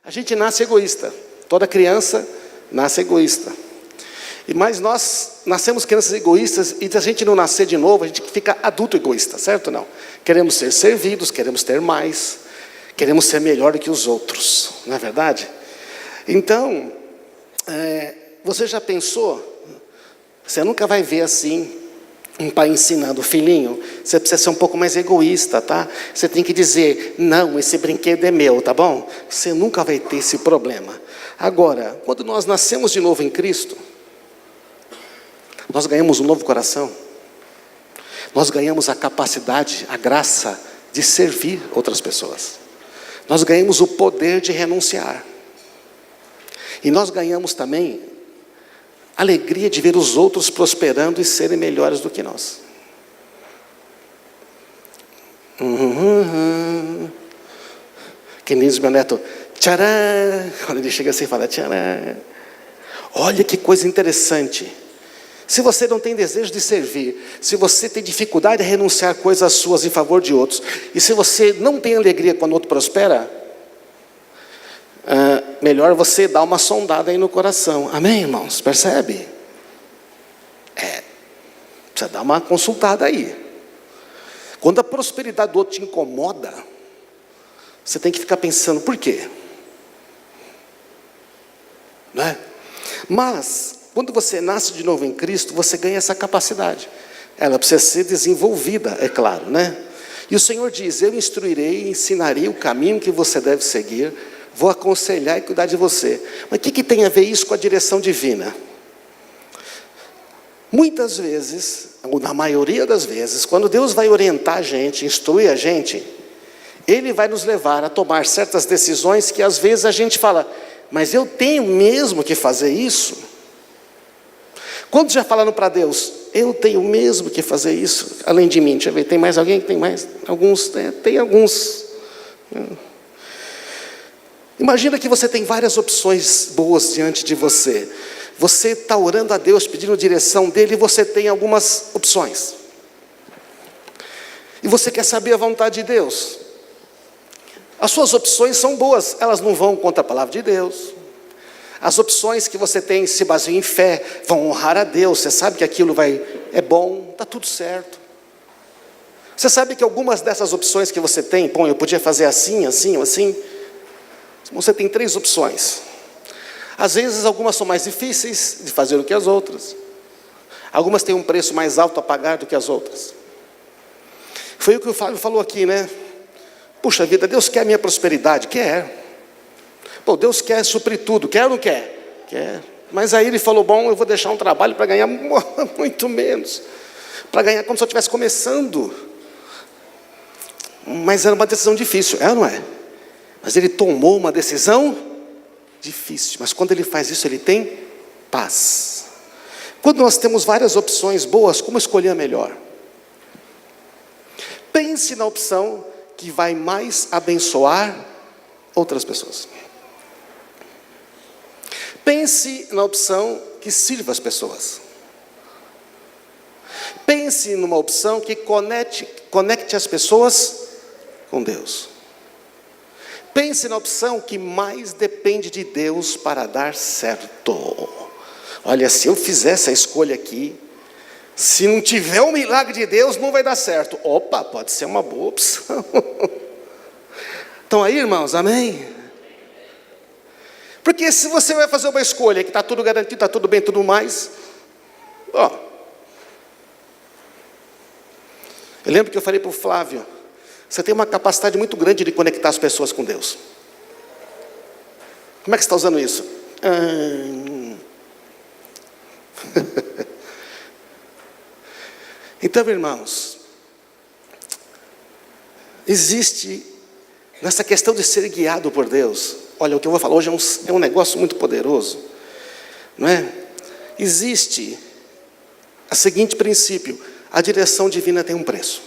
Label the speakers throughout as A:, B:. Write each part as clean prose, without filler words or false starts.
A: A gente nasce egoísta. Toda criança nasce egoísta. Mas nós nascemos crianças egoístas e se a gente não nascer de novo, a gente fica adulto egoísta, certo ou não? Queremos ser servidos, queremos ter mais, queremos ser melhor do que os outros, não é verdade? Então, você já pensou? Você nunca vai ver assim um pai ensinando: filhinho, você precisa ser um pouco mais egoísta, tá? Você tem que dizer: não, esse brinquedo é meu, tá bom? Você nunca vai ter esse problema. Agora, quando nós nascemos de novo em Cristo, nós ganhamos um novo coração. Nós ganhamos a capacidade, a graça de servir outras pessoas. Nós ganhamos o poder de renunciar. E nós ganhamos também a alegria de ver os outros prosperando e serem melhores do que nós. Quem diz meu neto, tcharam, quando ele chega assim, fala tcharam. Olha que coisa interessante. Se você não tem desejo de servir, se você tem dificuldade de renunciar coisas suas em favor de outros, e se você não tem alegria quando o outro prospera, melhor você dar uma sondada aí no coração. Amém, irmãos? Percebe? Precisa dar uma consultada aí. Quando a prosperidade do outro te incomoda, você tem que ficar pensando: por quê? Não é? Mas quando você nasce de novo em Cristo, você ganha essa capacidade. Ela precisa ser desenvolvida, é claro, né? E o Senhor diz: eu instruirei, ensinarei o caminho que você deve seguir, vou aconselhar e cuidar de você. Mas o que tem a ver isso com a direção divina? Muitas vezes, ou na maioria das vezes, quando Deus vai orientar a gente, instruir a gente, Ele vai nos levar a tomar certas decisões que às vezes a gente fala: mas eu tenho mesmo que fazer isso? Quantos já falaram para Deus: eu tenho mesmo que fazer isso, além de mim? Deixa eu ver, tem mais alguém que tem mais? Alguns, tem alguns. Imagina que você tem várias opções boas diante de você. Você está orando a Deus, pedindo direção dEle, e você tem algumas opções. E você quer saber a vontade de Deus. As suas opções são boas, elas não vão contra a palavra de Deus. As opções que você tem se baseiam em fé, vão honrar a Deus. Você sabe que aquilo é bom, está tudo certo. Você sabe que algumas dessas opções que você tem, bom, eu podia fazer assim, assim, assim. Você tem 3 opções. Às vezes algumas são mais difíceis de fazer do que as outras. Algumas têm um preço mais alto a pagar do que as outras. Foi o que o Fábio falou aqui, né? Puxa vida, Deus quer a minha prosperidade? Quer. Pô, Deus quer suprir tudo, quer ou não quer? Quer. Mas aí ele falou: bom, eu vou deixar um trabalho para ganhar muito menos. Para ganhar como se eu estivesse começando. Mas era uma decisão difícil, é ou não é? Mas ele tomou uma decisão difícil. Mas quando ele faz isso, ele tem paz. Quando nós temos várias opções boas, como escolher a melhor? Pense na opção que vai mais abençoar outras pessoas. Pense na opção que sirva as pessoas. Pense numa opção que conecte as pessoas com Deus. Pense na opção que mais depende de Deus para dar certo. Olha, se eu fizer essa escolha aqui, se não tiver um milagre de Deus, não vai dar certo. Opa, pode ser uma boa opção. Estão aí, irmãos? Amém? Porque se você vai fazer uma escolha que está tudo garantido, está tudo bem, tudo mais. Eu lembro que eu falei para o Flávio: você tem uma capacidade muito grande de conectar as pessoas com Deus. Como é que você está usando isso? Então, irmãos, existe nessa questão de ser guiado por Deus. Olha, o que eu vou falar hoje é um negócio muito poderoso, não é? Existe o seguinte princípio: a direção divina tem um preço.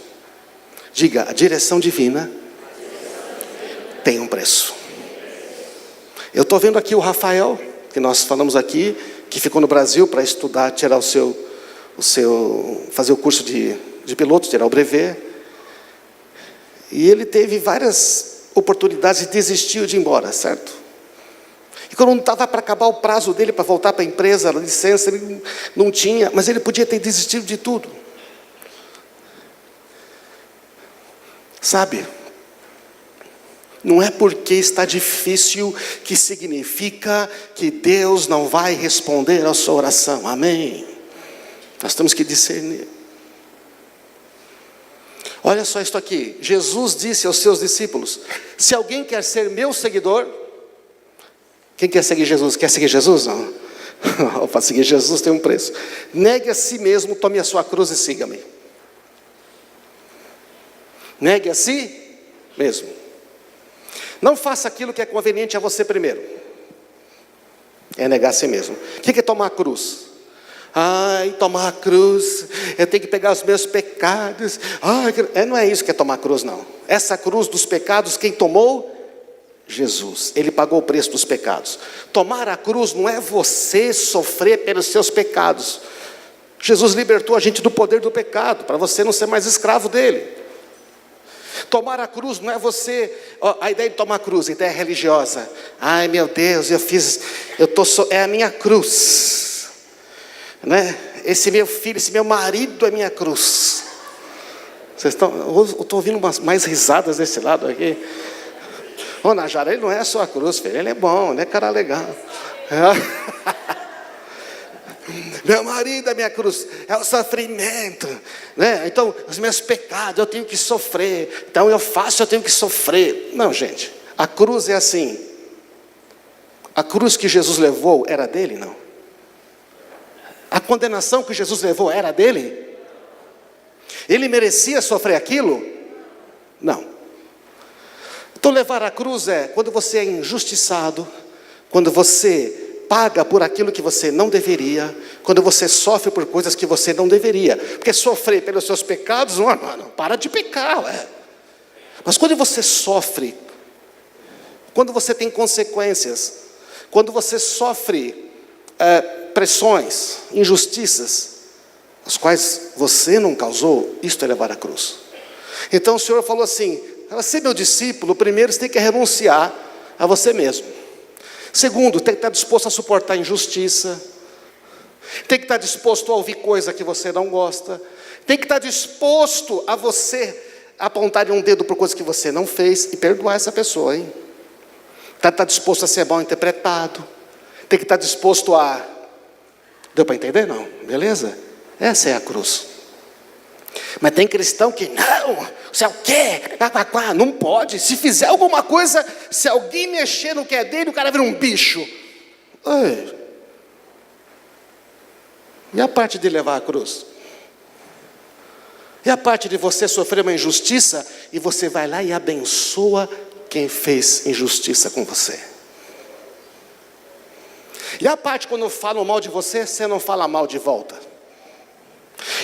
A: Diga, a direção divina tem um preço. Eu estou vendo aqui o Rafael, que nós falamos aqui, que ficou no Brasil para estudar, tirar fazer o curso de piloto, tirar o brevet. E ele teve várias oportunidades e desistiu de ir embora, certo? quando estava para acabar o prazo dele para voltar para a empresa, a licença, ele não tinha, mas ele podia ter desistido de tudo. Sabe? Não é porque está difícil que significa que Deus não vai responder a sua oração. Amém? Nós temos que discernir. Olha só isto aqui. Jesus disse aos seus discípulos: se alguém quer ser meu seguidor, quem quer seguir Jesus? Quer seguir Jesus? Não. Para seguir Jesus tem um preço. Negue a si mesmo, tome a sua cruz e siga-me. Negue a si mesmo. Não faça aquilo que é conveniente a você primeiro. É negar a si mesmo. O que é tomar a cruz? Ai, tomar a cruz, eu tenho que pegar os meus pecados. Ai, não é isso que é tomar a cruz, não. Essa cruz dos pecados, quem tomou? Jesus. Ele pagou o preço dos pecados. Tomar a cruz não é você sofrer pelos seus pecados. Jesus libertou a gente do poder do pecado, para você não ser mais escravo dele. Tomar a cruz não é você, a ideia de tomar a cruz, a ideia religiosa. Ai meu Deus, é a minha cruz, né? Esse meu filho, esse meu marido é minha cruz. Eu estou ouvindo mais risadas desse lado aqui. Najara, ele não é a sua cruz, filho, ele é bom, ele é cara legal. Meu marido é minha cruz, é o sofrimento, né? Então os meus pecados eu tenho que sofrer, então eu tenho que sofrer. Não, gente, a cruz é assim. A cruz que Jesus levou era dele? Não. A condenação que Jesus levou era dele? Ele merecia sofrer aquilo? Não. Então levar a cruz é quando você é injustiçado, quando você paga por aquilo que você não deveria, quando você sofre por coisas que você não deveria. Porque sofrer pelos seus pecados, não, para de pecar, ué. Mas quando você sofre, quando você tem consequências, quando você sofre pressões, injustiças, as quais você não causou, isto é levar a cruz. Então o Senhor falou assim: para ser meu discípulo, primeiro você tem que renunciar a você mesmo. Segundo, tem que estar disposto a suportar a injustiça. Tem que estar disposto a ouvir coisa que você não gosta. Tem que estar disposto a você apontar um dedo por coisa que você não fez e perdoar essa pessoa, hein? Tem que estar disposto a ser mal interpretado. Tem que estar disposto a... Deu para entender? Não? Beleza? Essa é a cruz. Mas tem cristão que não, você é o quê? Não pode. Se fizer alguma coisa, se alguém mexer no que é dele, o cara vira um bicho. Ei. E a parte de levar a cruz? E a parte de você sofrer uma injustiça e você vai lá e abençoa quem fez injustiça com você? E a parte quando falam mal de você, você não fala mal de volta?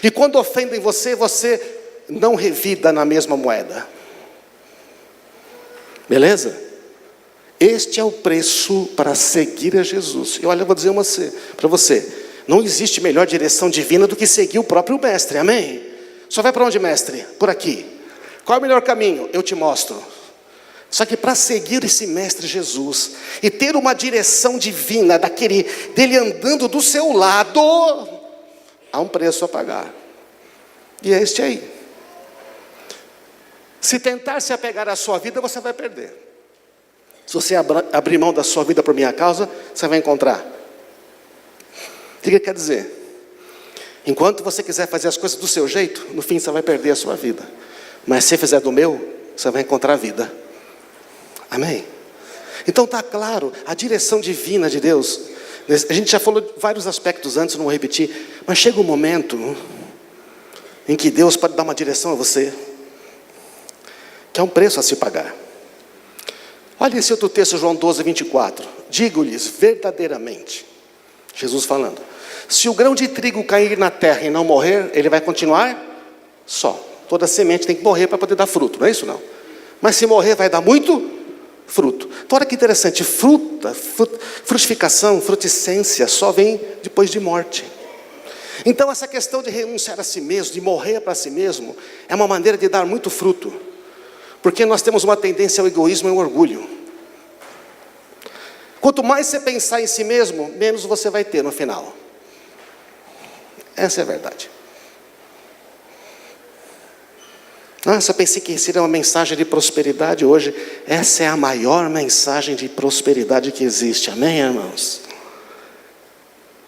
A: E quando ofendem você, você não revida na mesma moeda. Beleza? Este é o preço para seguir a Jesus. E olha, eu vou dizer para você, não existe melhor direção divina do que seguir o próprio mestre, amém? Só vai para onde, mestre? Por aqui. Qual é o melhor caminho? Eu te mostro. Só que para seguir esse mestre Jesus e ter uma direção divina dele andando do seu lado, há um preço a pagar. E é este aí. Se tentar se apegar à sua vida, você vai perder. Se você abrir mão da sua vida por minha causa, você vai encontrar. O que quer dizer? Enquanto você quiser fazer as coisas do seu jeito, no fim você vai perder a sua vida. Mas se fizer do meu, você vai encontrar a vida. Amém? Então está claro, a direção divina de Deus. A gente já falou de vários aspectos antes, não vou repetir. Mas chega um momento em que Deus pode dar uma direção a você, que é um preço a se pagar. Olha esse outro texto, João 12, 24. Digo-lhes verdadeiramente, Jesus falando, se o grão de trigo cair na terra e não morrer, ele vai continuar só. Toda semente tem que morrer para poder dar fruto, não é isso não? Mas se morrer vai dar muito fruto. Então olha que interessante, frutificação, frutescência só vem depois de morte. Então essa questão de renunciar a si mesmo, de morrer para si mesmo, é uma maneira de dar muito fruto. Porque nós temos uma tendência ao egoísmo e ao orgulho. Quanto mais você pensar em si mesmo, menos você vai ter no final. Essa é a verdade. Nossa, eu pensei que seria uma mensagem de prosperidade hoje. Essa é a maior mensagem de prosperidade que existe. Amém, irmãos?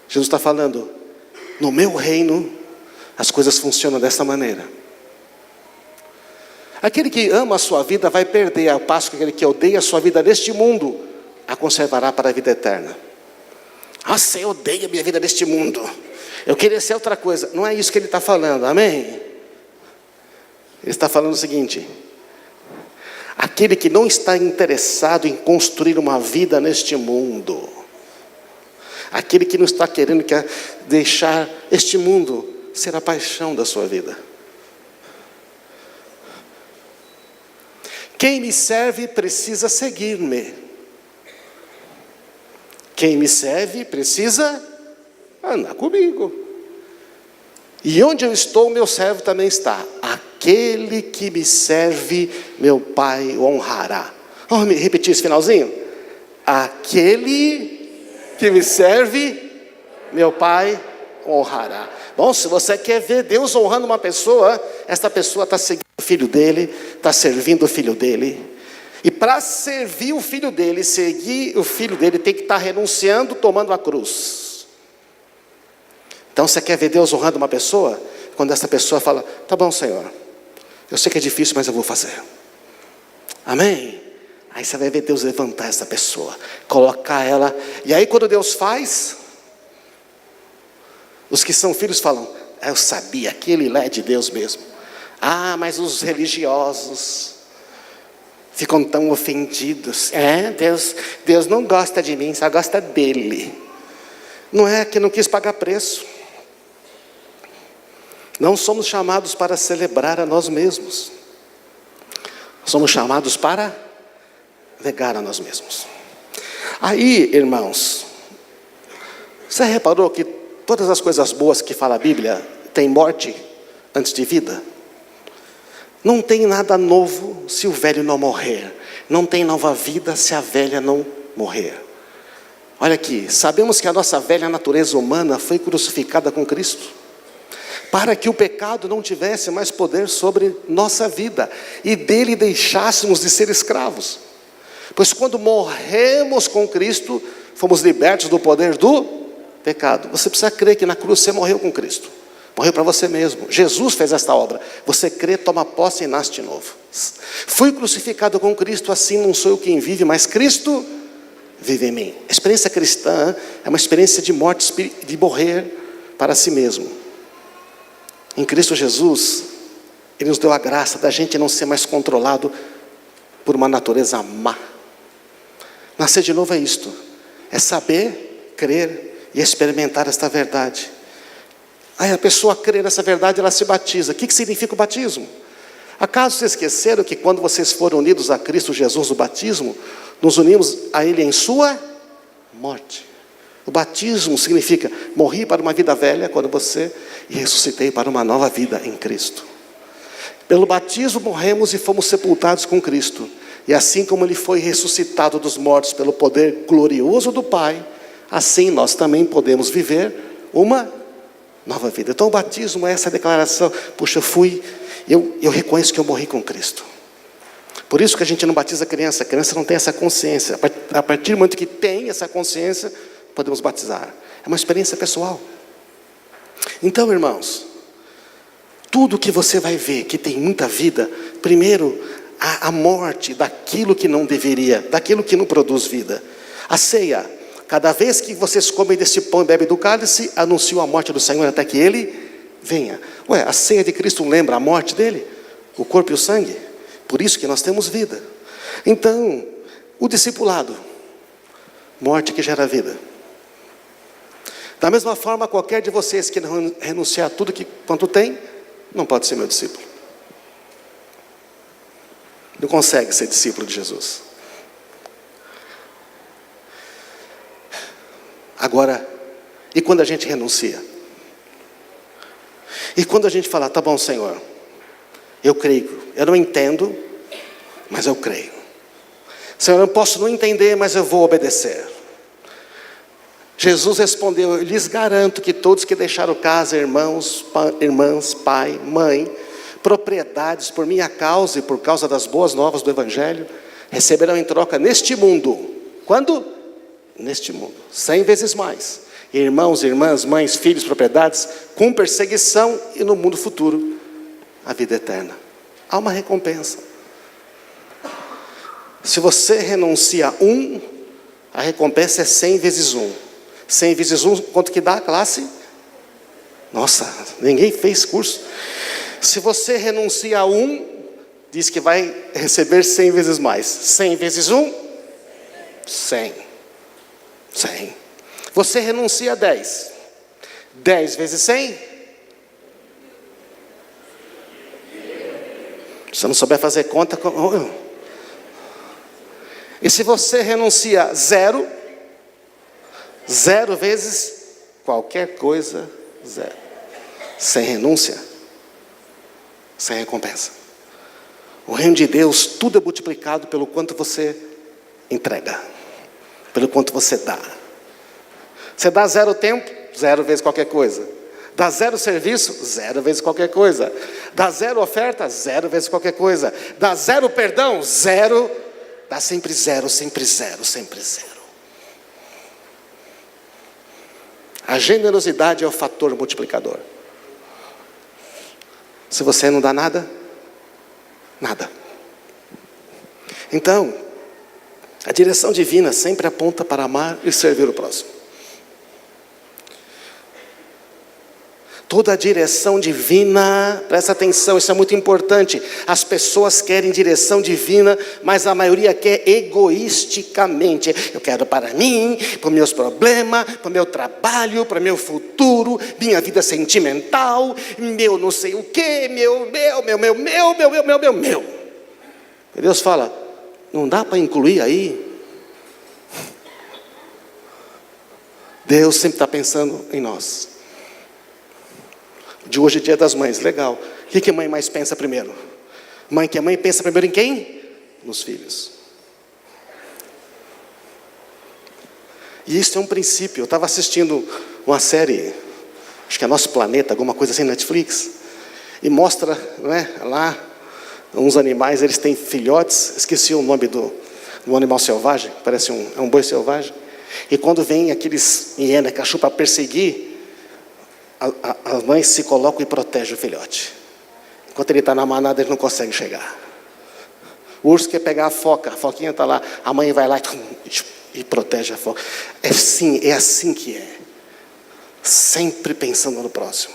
A: Jesus está falando, no meu reino, as coisas funcionam dessa maneira. Aquele que ama a sua vida vai perder, ao passo que aquele que odeia a sua vida neste mundo, a conservará para a vida eterna. Nossa, eu odeio a minha vida neste mundo. Eu queria ser outra coisa. Não é isso que ele está falando, amém? Ele está falando o seguinte: aquele que não está interessado em construir uma vida neste mundo, aquele que não está querendo deixar este mundo ser a paixão da sua vida. Quem me serve precisa seguir-me. Quem me serve precisa andar comigo. E onde eu estou, meu servo também está. Aquele que me serve, meu Pai o honrará. Vamos repetir esse finalzinho? Aquele que me serve, meu Pai honrará. Bom, se você quer ver Deus honrando uma pessoa, essa pessoa está seguindo o filho dele, está servindo o filho dele. E para servir o filho dele, seguir o filho dele, tem que estar renunciando, tomando a cruz. Então você quer ver Deus honrando uma pessoa? Quando essa pessoa fala, tá bom, Senhor, eu sei que é difícil, mas eu vou fazer. Amém? Aí você vai ver Deus levantar essa pessoa, colocar ela. E aí quando Deus faz, os que são filhos falam, eu sabia, aquele lá é de Deus mesmo. Ah, mas os religiosos ficam tão ofendidos. Deus não gosta de mim, só gosta dele. Não é que não quis pagar preço. Não somos chamados para celebrar a nós mesmos. Somos chamados para negar a nós mesmos. Aí, irmãos, você reparou que todas as coisas boas que fala a Bíblia têm morte antes de vida? Não tem nada novo se o velho não morrer. Não tem nova vida se a velha não morrer. Olha aqui, sabemos que a nossa velha natureza humana foi crucificada com Cristo, para que o pecado não tivesse mais poder sobre nossa vida, e dele deixássemos de ser escravos. Pois quando morremos com Cristo, fomos libertos do poder do pecado. Você precisa crer que na cruz você morreu com Cristo. Morreu para você mesmo. Jesus fez esta obra. Você crê, toma posse e nasce de novo. Fui crucificado com Cristo, assim não sou eu quem vive, mas Cristo vive em mim. A experiência cristã é uma experiência de morte, de morrer para si mesmo. Em Cristo Jesus, Ele nos deu a graça da gente não ser mais controlado por uma natureza má. Nascer de novo é isto. É saber, crer e experimentar esta verdade. Aí a pessoa crê nessa verdade, ela se batiza. O que significa o batismo? Acaso vocês esqueceram que quando vocês foram unidos a Cristo Jesus no batismo, nos unimos a Ele em sua morte? O batismo significa, morri para uma vida velha quando você, e ressuscitei para uma nova vida em Cristo. Pelo batismo morremos e fomos sepultados com Cristo. E assim como Ele foi ressuscitado dos mortos pelo poder glorioso do Pai, assim nós também podemos viver uma nova vida. Então o batismo é essa declaração, puxa, eu reconheço que eu morri com Cristo. Por isso que a gente não batiza a criança não tem essa consciência. A partir do momento que tem essa consciência, podemos batizar. É uma experiência pessoal. Então, irmãos, tudo que você vai ver que tem muita vida, primeiro, a morte daquilo que não deveria, daquilo que não produz vida. A ceia, cada vez que vocês comem desse pão e bebem do cálice, anunciam a morte do Senhor até que Ele venha. A ceia de Cristo lembra a morte dele, o corpo e o sangue. Por isso que nós temos vida. Então, o discipulado, morte que gera vida. Da mesma forma, qualquer de vocês que não renunciar a tudo quanto tem, não pode ser meu discípulo. Não consegue ser discípulo de Jesus. Agora, e quando a gente renuncia? E quando a gente fala, tá bom, Senhor, eu creio, eu não entendo, mas eu creio. Senhor, eu posso não entender, mas eu vou obedecer. Jesus respondeu: eu lhes garanto que todos que deixaram casa, irmãs, pai, mãe, propriedades por minha causa e por causa das boas novas do Evangelho, receberão em troca neste mundo. Quando? Neste mundo, 100 vezes mais. Irmãos, irmãs, mães, filhos, propriedades, com perseguição, e no mundo futuro, a vida eterna. Há uma recompensa. Se você renuncia a um, a recompensa é 100 vezes 1. 100 vezes 1, quanto que dá a classe? Nossa, ninguém fez curso. Se você renuncia a um, diz que vai receber 100 vezes mais. 100 vezes 1? 100. 100. Você renuncia a 10. 10 vezes 100? Se você não souber fazer conta... E se você renuncia 0... 0 vezes qualquer coisa, 0. Sem renúncia, sem recompensa. O reino de Deus, tudo é multiplicado pelo quanto você entrega, pelo quanto você dá. Você dá 0 tempo, 0 vezes qualquer coisa. Dá 0 serviço, 0 vezes qualquer coisa. Dá 0 oferta, 0 vezes qualquer coisa. Dá 0 perdão, 0. Dá sempre 0, sempre 0, sempre 0. A generosidade é o fator multiplicador. Se você não dá nada, nada. Então, a direção divina sempre aponta para amar e servir o próximo. Toda a direção divina, presta atenção, isso é muito importante. As pessoas querem direção divina, mas a maioria quer egoisticamente. Eu quero para mim, para os meus problemas, para o meu trabalho, para o meu futuro, minha vida sentimental, meu não sei o quê, meu. E Deus fala, não dá para incluir aí? Deus sempre está pensando em nós. De hoje é dia das mães, legal. O que a mãe mais pensa primeiro? Mãe que é mãe pensa primeiro em quem? Nos filhos. E isso é um princípio. Eu estava assistindo uma série, acho que é Nosso Planeta, alguma coisa assim, Netflix. E mostra, não é, lá, uns animais, eles têm filhotes. Esqueci o nome do animal selvagem, parece um boi selvagem. E quando vem aqueles hiena, cachorro para perseguir, as mães se colocam e protegem o filhote. Enquanto ele está na manada, ele não consegue chegar. O urso quer pegar a foquinha está lá, a mãe vai lá e protege a foca. É assim que é. Sempre pensando no próximo.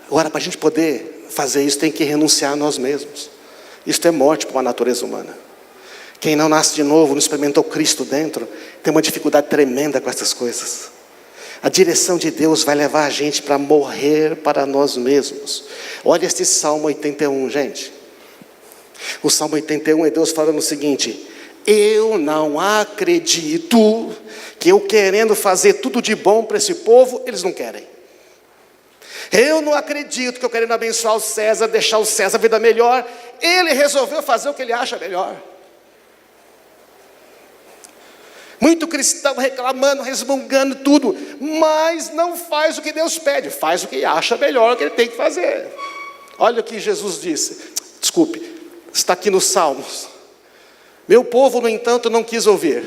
A: Agora, para a gente poder fazer isso, tem que renunciar a nós mesmos. Isso é morte para a natureza humana. Quem não nasce de novo, não experimentou Cristo dentro, tem uma dificuldade tremenda com essas coisas. A direção de Deus vai levar a gente para morrer para nós mesmos. Olha este Salmo 81, gente. O Salmo 81 é Deus falando o seguinte: eu não acredito que eu querendo fazer tudo de bom para esse povo, eles não querem. Eu não acredito que eu querendo abençoar o César, deixar o César a vida melhor, ele resolveu fazer o que ele acha melhor. Muito cristão reclamando, resmungando tudo, mas não faz o que Deus pede, faz o que acha melhor, o que ele tem que fazer. Olha o que Jesus disse, está aqui nos Salmos. Meu povo, no entanto, não quis ouvir.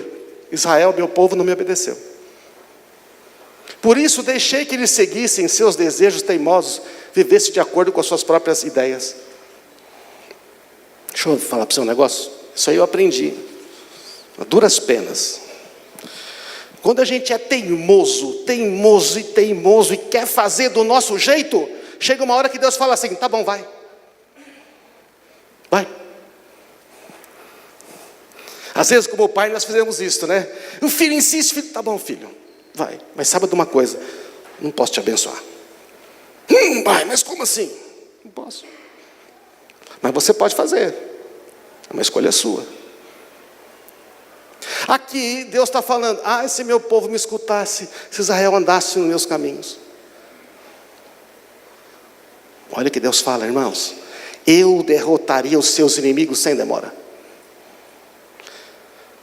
A: Israel, meu povo, não me obedeceu. Por isso deixei que eles seguissem seus desejos teimosos, vivessem de acordo com as suas próprias ideias. Deixa eu falar para você um negócio. Isso aí eu aprendi, a duras penas. Quando a gente é teimoso e quer fazer do nosso jeito, chega uma hora que Deus fala assim, tá bom, vai. Às vezes, como pai, nós fizemos isso, né? O filho insiste, filho, tá bom, filho, vai. Mas saiba de uma coisa, não posso te abençoar. Pai, mas como assim? Não posso. Mas você pode fazer. É uma escolha sua. Aqui Deus está falando, se meu povo me escutasse, se Israel andasse nos meus caminhos. Olha o que Deus fala, irmãos. Eu derrotaria os seus inimigos sem demora.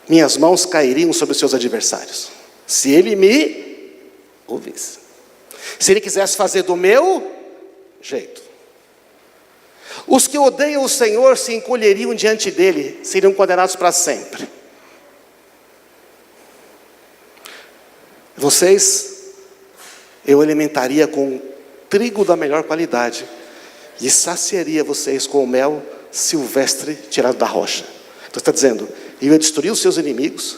A: Minhas mãos cairiam sobre os seus adversários. se ele me ouvisse. Se ele quisesse fazer do meu jeito. Os que odeiam o Senhor se encolheriam diante dele, seriam condenados para sempre. Vocês, eu alimentaria com trigo da melhor qualidade e saciaria vocês com o mel silvestre tirado da rocha. Então está dizendo, eu ia destruir os seus inimigos,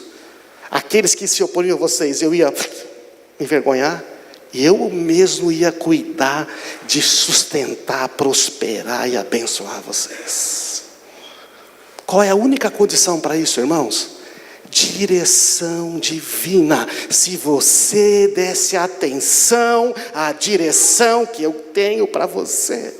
A: aqueles que se oporiam a vocês, eu ia envergonhar, e eu mesmo ia cuidar de sustentar, prosperar e abençoar vocês. Qual é a única condição para isso, irmãos? Direção divina. Se você desse atenção à direção que eu tenho para você.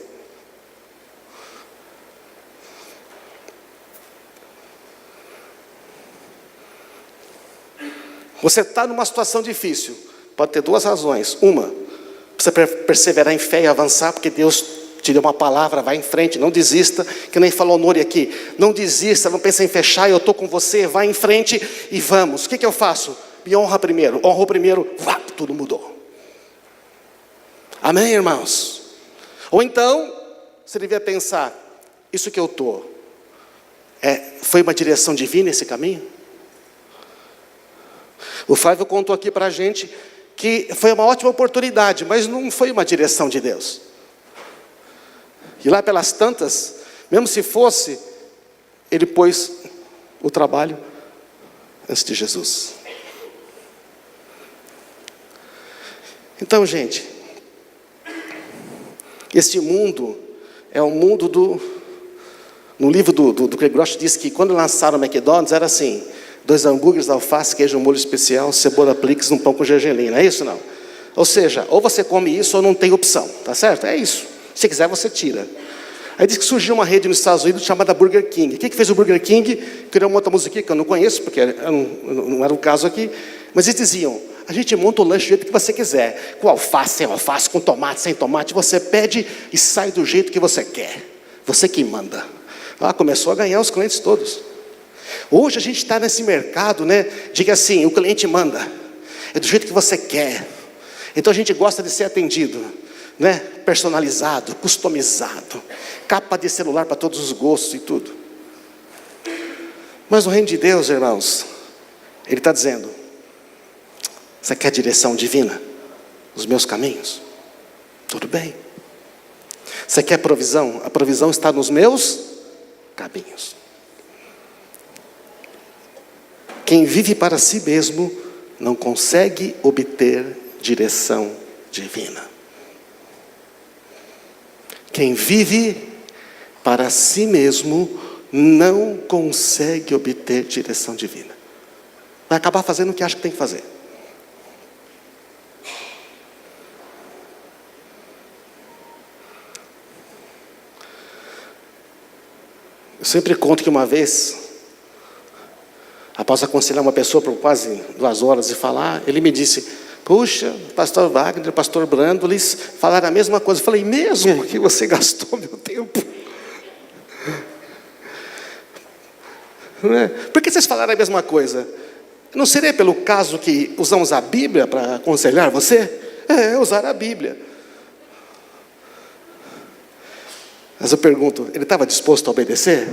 A: Você está numa situação difícil. Pode ter duas razões. Uma, precisa perseverar em fé e avançar, porque Deus te deu uma palavra, vai em frente, não desista, que nem falou Nori aqui. Não desista, não pense em fechar, eu estou com você, vai em frente e vamos. O que eu faço? Me honra primeiro. Honrou primeiro, tudo mudou. Amém, irmãos? Ou então, você devia pensar, isso que eu estou, foi uma direção divina esse caminho? O Flávio contou aqui para a gente que foi uma ótima oportunidade, mas não foi uma direção de Deus. E lá pelas tantas, mesmo se fosse, ele pôs o trabalho antes de Jesus. Então, gente, este mundo é o mundo no livro do Craig Groeschel diz que quando lançaram o McDonald's era assim, 2 hambúrgueres, alface, queijo, molho especial, cebola Plix, um pão com gergelim, não é isso não? Ou seja, ou você come isso ou não tem opção, tá certo? É isso. Se quiser você tira. Aí diz que surgiu uma rede nos Estados Unidos chamada Burger King. O que fez o Burger King? Criou uma outra musiquinha que eu não conheço, porque não era o caso aqui. Mas eles diziam, a gente monta o lanche do jeito que você quiser. Com alface, sem alface, com tomate, sem tomate. Você pede e sai do jeito que você quer. Você que manda. Começou a ganhar os clientes todos. Hoje a gente está nesse mercado, né? Diga assim, o cliente manda. É do jeito que você quer. Então a gente gosta de ser atendido, né? Personalizado, customizado. Capa de celular para todos os gostos e tudo. Mas o reino de Deus, irmãos, Ele está dizendo, você quer direção divina? Os meus caminhos? Tudo bem. Você quer provisão? A provisão está nos meus caminhos. Quem vive para si mesmo não consegue obter direção divina. Quem vive para si mesmo não consegue obter direção divina. Vai acabar fazendo o que acha que tem que fazer. Eu sempre conto que uma vez, após aconselhar uma pessoa por quase 2 horas e falar, ele me disse, puxa, pastor Wagner, pastor Brando, eles falaram a mesma coisa. Eu falei, mesmo que você gastou meu tempo? Por que vocês falaram a mesma coisa? Não seria pelo caso que usamos a Bíblia para aconselhar você? Usar a Bíblia. Mas eu pergunto, ele estava disposto a obedecer?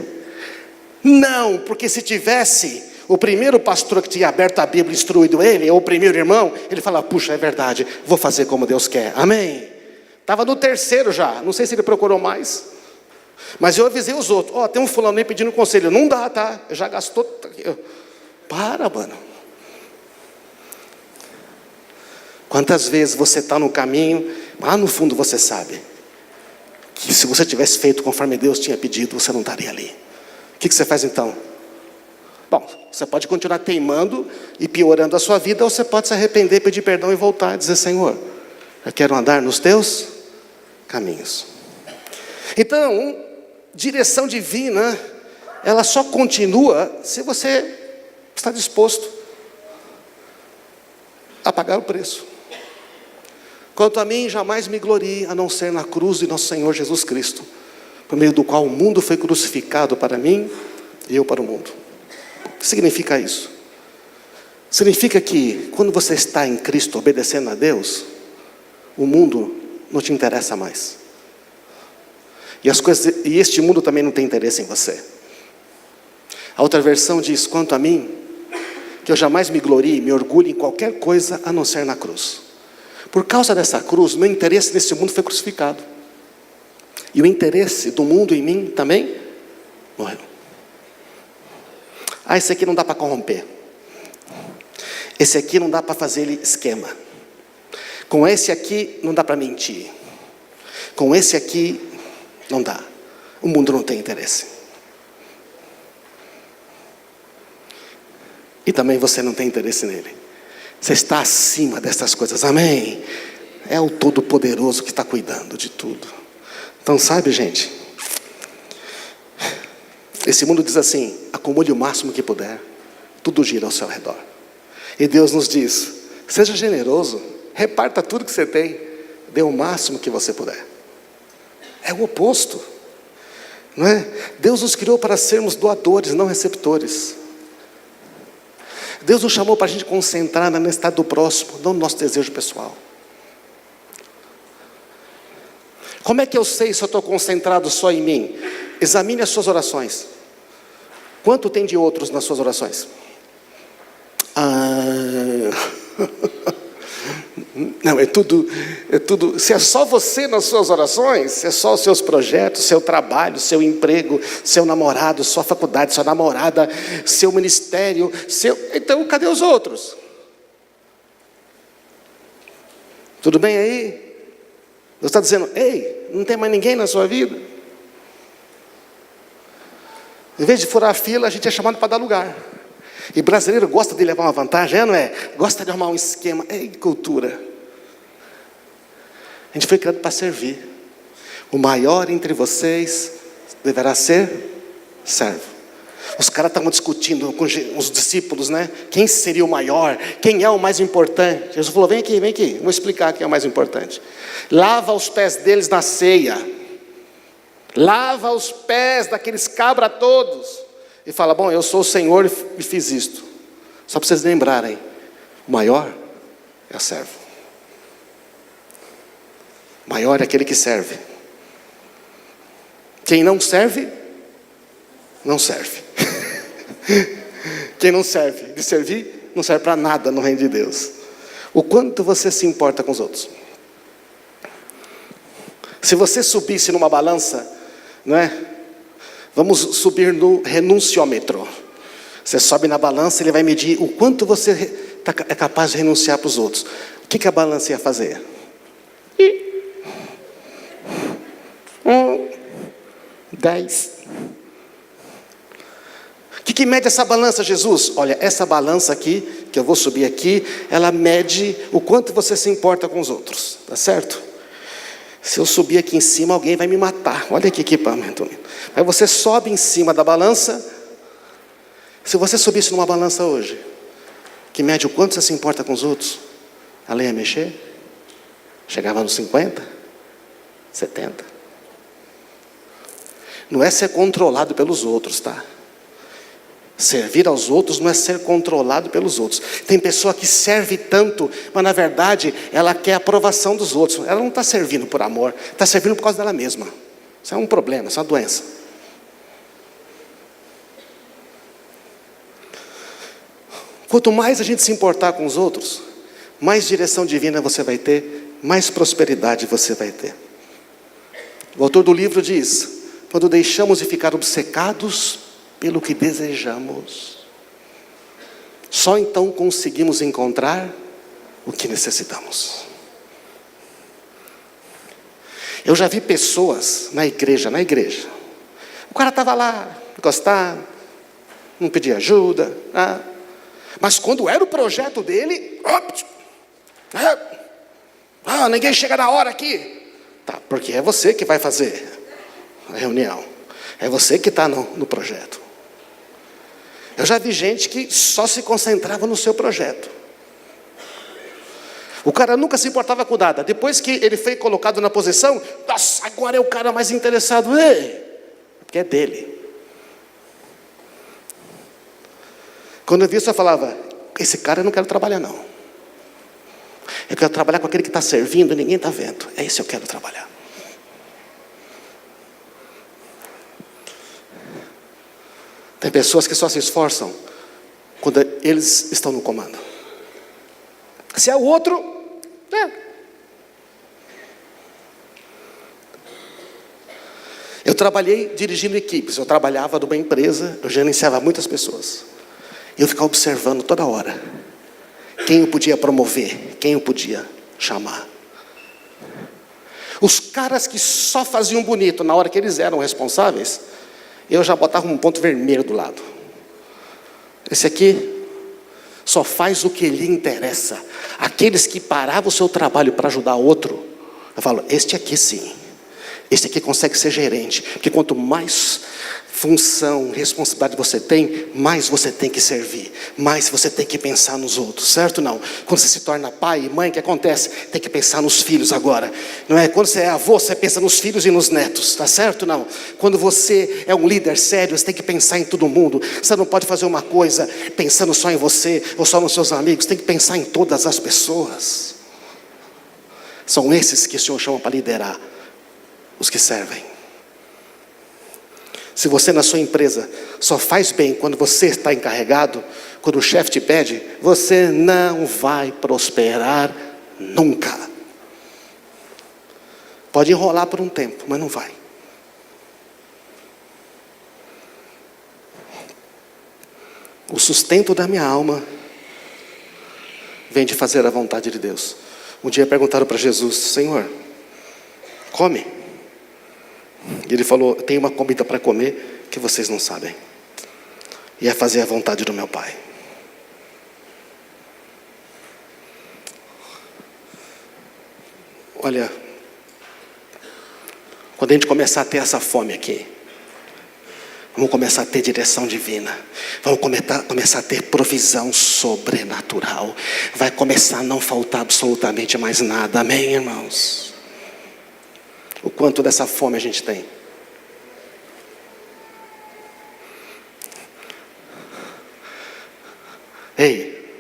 A: Não, porque se tivesse, o primeiro pastor que tinha aberto a Bíblia, instruído ele, ou o primeiro irmão, ele fala, puxa, é verdade, vou fazer como Deus quer, amém. Estava no 3º já, não sei se ele procurou mais, mas eu avisei os outros, tem um fulano aí pedindo conselho, não dá, tá, já gastou, para, mano. Quantas vezes você está no caminho, lá no fundo você sabe, que se você tivesse feito conforme Deus tinha pedido, você não estaria ali. O que você faz então? Bom, você pode continuar teimando e piorando a sua vida, ou você pode se arrepender, pedir perdão e voltar e dizer, Senhor, eu quero andar nos teus caminhos. Então, direção divina, ela só continua se você está disposto a pagar o preço. Quanto a mim, jamais me glorie, a não ser na cruz de nosso Senhor Jesus Cristo, por meio do qual o mundo foi crucificado para mim e eu para o mundo. O que significa isso? Significa que quando você está em Cristo, obedecendo a Deus, o mundo não te interessa mais. E este mundo também não tem interesse em você. A outra versão diz: quanto a mim, que eu jamais me glorie, me orgulhe em qualquer coisa a não ser na cruz. Por causa dessa cruz, meu interesse nesse mundo foi crucificado. E o interesse do mundo em mim também morreu. Esse aqui não dá para corromper. Esse aqui não dá para fazer ele esquema. Com esse aqui não dá para mentir. Com esse aqui não dá. O mundo não tem interesse. E também você não tem interesse nele. Você está acima dessas coisas, amém? É o Todo-Poderoso que está cuidando de tudo. Então sabe, gente, esse mundo diz assim: acumule o máximo que puder, tudo gira ao seu redor. E Deus nos diz: seja generoso, reparta tudo que você tem, dê o máximo que você puder. É o oposto, não é? Deus nos criou para sermos doadores, não receptores. Deus nos chamou para a gente concentrar na necessidade do próximo, não no nosso desejo pessoal. Como é que eu sei se eu estou concentrado só em mim? Examine as suas orações. Quanto tem de outros nas suas orações? Não, é tudo. Se é só você nas suas orações, se é só os seus projetos, seu trabalho, seu emprego, seu namorado, sua faculdade, sua namorada, seu ministério, então cadê os outros? Tudo bem aí? Deus está dizendo: ei, não tem mais ninguém na sua vida? Em vez de furar a fila, a gente é chamado para dar lugar. E brasileiro gosta de levar uma vantagem, não é? Gosta de arrumar um esquema. Ei, cultura. A gente foi criado para servir. O maior entre vocês deverá ser servo. Os caras estavam discutindo com os discípulos, né? Quem seria o maior? Quem é o mais importante? Jesus falou: vem aqui, vou explicar quem é o mais importante. Lava os pés deles na ceia. Lava os pés daqueles cabra todos. E fala: bom, eu sou o Senhor e fiz isto. Só para vocês lembrarem, o maior é o servo. O maior é aquele que serve. Quem não serve, não serve. Quem não serve de servir, não serve para nada no reino de Deus. O quanto você se importa com os outros. Se você subisse numa balança, não é? Vamos subir no renunciômetro. Você sobe na balança, ele vai medir o quanto você é capaz de renunciar para os outros. O que a balança ia fazer? 10. O que mede essa balança, Jesus? Olha, essa balança aqui, que eu vou subir aqui, ela mede o quanto você se importa com os outros, tá certo? Se eu subir aqui em cima, alguém vai me matar. Olha que equipamento. Aí você sobe em cima da balança. Se você subisse numa balança hoje, que mede o quanto você se importa com os outros, ela ia mexer? Chegava nos 50, 70. Não é ser controlado pelos outros, tá? Servir aos outros não é ser controlado pelos outros. Tem pessoa que serve tanto, mas na verdade ela quer a aprovação dos outros. Ela não está servindo por amor, está servindo por causa dela mesma. Isso é um problema, isso é uma doença. Quanto mais a gente se importar com os outros, mais direção divina você vai ter, mais prosperidade você vai ter. O autor do livro diz: quando deixamos de ficar obcecados pelo que desejamos, só então conseguimos encontrar o que necessitamos. Eu já vi pessoas na igreja, o cara estava lá, encostado, não pedia ajuda, mas quando era o projeto dele, ninguém chega na hora aqui. Tá, porque é você que vai fazer a reunião, é você que está no projeto. Eu já vi gente que só se concentrava no seu projeto. O cara nunca se importava com nada. Depois que ele foi colocado na posição, nossa, agora é o cara mais interessado. Porque é dele. Quando eu vi isso, eu falava: esse cara eu não quero trabalhar não. Eu quero trabalhar com aquele que está servindo e ninguém está vendo. É esse que eu quero trabalhar. Tem pessoas que só se esforçam quando eles estão no comando. Se é o outro, Eu trabalhei dirigindo equipes. Eu trabalhava numa empresa, eu gerenciava muitas pessoas. Eu ficava observando toda hora quem eu podia promover, quem eu podia chamar. Os caras que só faziam bonito na hora que eles eram responsáveis, eu já botava um ponto vermelho do lado. Esse aqui só faz o que lhe interessa. Aqueles que paravam o seu trabalho para ajudar outro, eu falo, este aqui sim. Este aqui consegue ser gerente. Porque quanto mais função, responsabilidade você tem, mais você tem que servir. Mais você tem que pensar nos outros. Certo ou não? Quando você se torna pai e mãe, o que acontece? Tem que pensar nos filhos agora. Não é? Quando você é avô, você pensa nos filhos e nos netos. Está certo ou não? Quando você é um líder sério, você tem que pensar em todo mundo. Você não pode fazer uma coisa pensando só em você ou só nos seus amigos. Tem que pensar em todas as pessoas. São esses que o Senhor chama para liderar. Os que servem. Se você na sua empresa só faz bem quando você está encarregado, quando o chefe te pede, você não vai prosperar nunca. Pode enrolar por um tempo, mas não vai. O sustento da minha alma vem de fazer a vontade de Deus. Um dia perguntaram para Jesus, Senhor, come. E ele falou, tem uma comida para comer que vocês não sabem. E é fazer a vontade do meu Pai. Olha, quando a gente começar a ter essa fome aqui, vamos começar a ter direção divina. Vamos começar a ter provisão sobrenatural. Vai começar a não faltar absolutamente mais nada. Amém, irmãos? O quanto dessa fome a gente tem. Ei,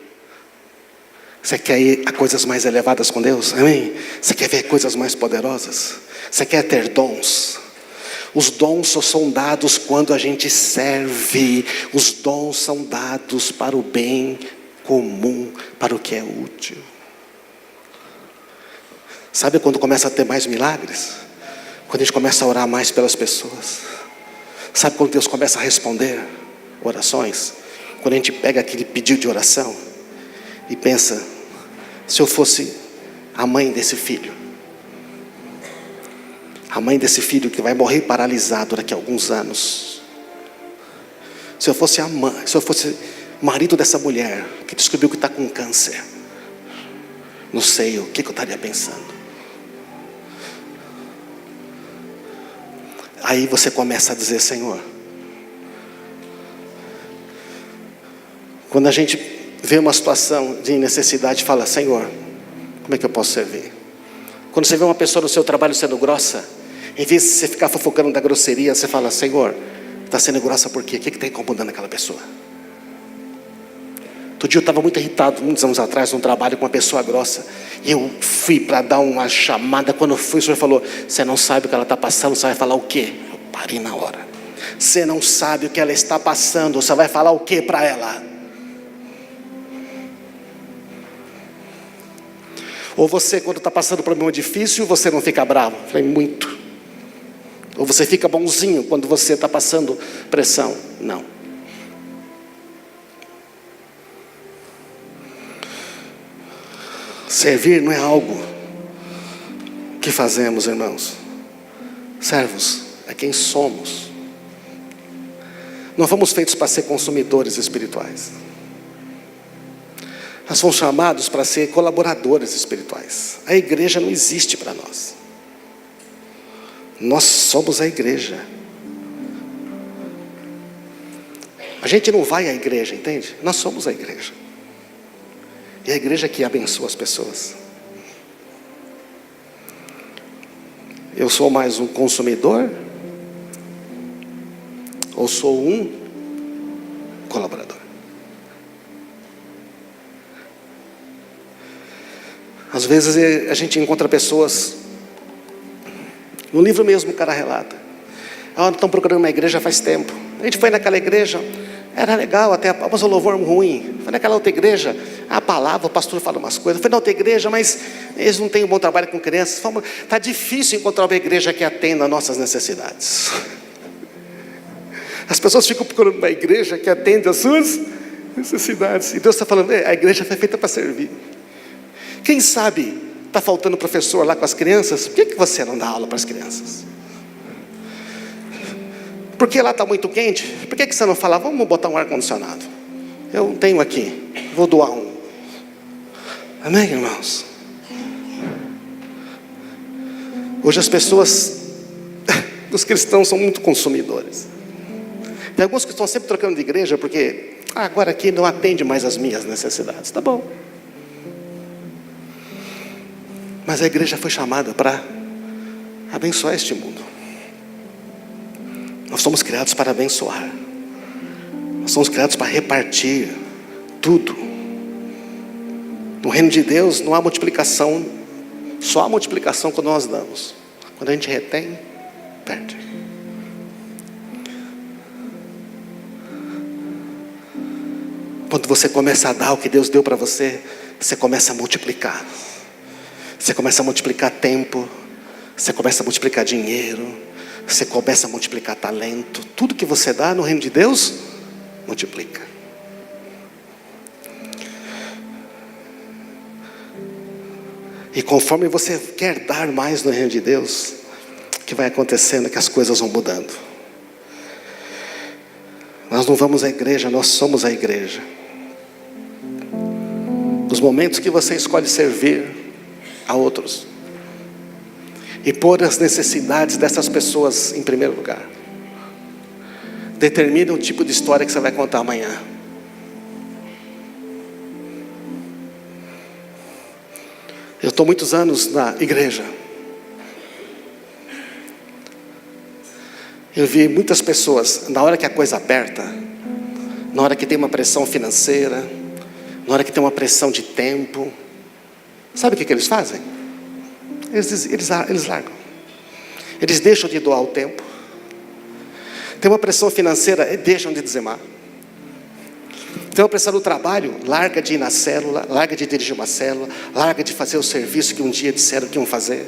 A: você quer ir a coisas mais elevadas com Deus? Amém? Você quer ver coisas mais poderosas? Você quer ter dons? Os dons só são dados quando a gente serve. Os dons são dados para o bem comum, para o que é útil. Sabe quando começa a ter mais milagres? Quando a gente começa a orar mais pelas pessoas. Sabe quando Deus começa a responder orações? Quando a gente pega aquele pedido de oração e pensa, se eu fosse a mãe desse filho, a mãe desse filho que vai morrer paralisado daqui a alguns anos, se eu fosse a mãe, se eu fosse o marido dessa mulher que descobriu que está com câncer, não sei o que eu estaria pensando. Aí você começa a dizer, Senhor, quando a gente vê uma situação de necessidade, fala, Senhor, como é que eu posso servir? Quando você vê uma pessoa no seu trabalho sendo grossa, em vez de você ficar fofocando da grosseria, você fala, Senhor, está sendo grossa por quê? O que está incomodando aquela pessoa? Outro dia eu estava muito irritado, muitos anos atrás, num trabalho com uma pessoa grossa. E eu fui para dar uma chamada. Quando eu fui, o senhor falou, você não sabe o que ela está passando, você vai falar o quê? Eu parei na hora. Você não sabe o que ela está passando, você vai falar o quê para ela? Ou você, quando está passando por um problema difícil, você não fica bravo? Eu falei, muito. Ou você fica bonzinho quando você está passando pressão? Não. Servir não é algo que fazemos, irmãos. Servos é quem somos. Não fomos feitos para ser consumidores espirituais. Nós fomos chamados para ser colaboradores espirituais. A igreja não existe para nós. Nós somos a igreja. A gente não vai à igreja, entende? Nós somos a igreja. E a igreja que abençoa as pessoas. Eu sou mais um consumidor? Ou sou um colaborador? Às vezes a gente encontra pessoas, no livro mesmo o cara relata, estão procurando uma igreja faz tempo. A gente foi naquela igreja, era legal até, mas o louvor ruim. Foi naquela outra igreja, a palavra, o pastor fala umas coisas. Foi na outra igreja, mas eles não têm um bom trabalho com crianças. Está difícil encontrar uma igreja que atenda às nossas necessidades. As pessoas ficam procurando uma igreja que atende às suas necessidades. E Deus está falando, a igreja foi feita para servir. Quem sabe está faltando professor lá com as crianças? Por que você não dá aula para as crianças? Porque lá está muito quente? Por que você não fala, vamos botar um ar-condicionado? Eu tenho aqui, vou doar um. Amém, irmãos? Hoje as pessoas, os cristãos são muito consumidores. Tem alguns que estão sempre trocando de igreja porque agora aqui não atende mais as minhas necessidades. Tá bom. Mas a igreja foi chamada para abençoar este mundo. Nós somos criados para abençoar. Nós somos criados para repartir tudo. No reino de Deus não há multiplicação. Só há multiplicação quando nós damos. Quando a gente retém, perde. Quando você começa a dar o que Deus deu para você, você começa a multiplicar. Você começa a multiplicar tempo. Você começa a multiplicar dinheiro. Você começa a multiplicar talento. Tudo que você dá no reino de Deus, multiplica. E conforme você quer dar mais no reino de Deus, o que vai acontecendo é que as coisas vão mudando. Nós não vamos à igreja, nós somos a igreja. Nos momentos que você escolhe servir a outros e pôr as necessidades dessas pessoas em primeiro lugar, determina o tipo de história que você vai contar amanhã. Eu estou muitos anos na igreja. Eu vi muitas pessoas, na hora que a coisa aperta, na hora que tem uma pressão financeira, na hora que tem uma pressão de tempo, sabe o que eles fazem? Eles largam. Eles deixam de doar o tempo. Tem uma pressão financeira, e deixam de dizimar. Tem uma pressão no trabalho, larga de ir na célula, larga de dirigir uma célula, larga de fazer o serviço que um dia disseram que iam fazer.